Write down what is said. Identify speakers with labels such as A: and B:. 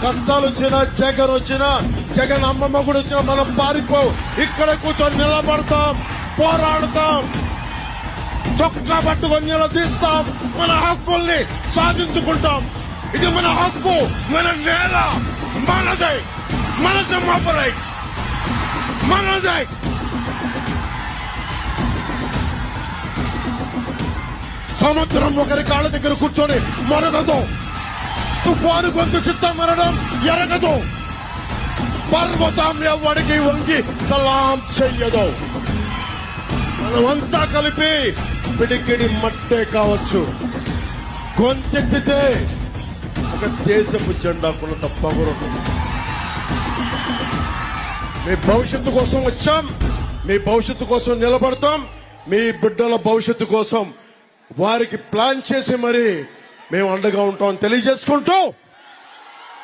A: కష్టాలు వచ్చినా జగన్ అమ్మమ్మ కూడా వచ్చినా మనం పారిపో, ఇక్కడ కూర్చొని నిలబడతాం, పోరాడతాం, చొక్కా పట్టుకొని నిలదీస్తాం, మన హక్కుల్ని సాధించుకుంటాం. ఇది మన హక్కు, మన నేల, మనదే, మన సింహాపురై, మనదే. సముద్రం ఒకరి కాళ్ళ దగ్గర కూర్చొని మరగదు, తుఫాను గొంతు చిత్తం మరడం ఎరగదు, పర్వతం ఎవడికి వంగి సలాం చెయ్యదు. మనమంతా కలిపి పిడికిడి మట్టే కావచ్చు, గొంతెత్తితే ఒక దేశపు జెండా కొనంత పొగరు. మీ భవిష్యత్తు కోసం వచ్చాం, మీ భవిష్యత్తు కోసం నిలబడతాం, మీ బిడ్డల భవిష్యత్తు కోసం వారికి ప్లాన్ చేసి మరి మేము అండగా ఉంటామని తెలియజేసుకుంటూ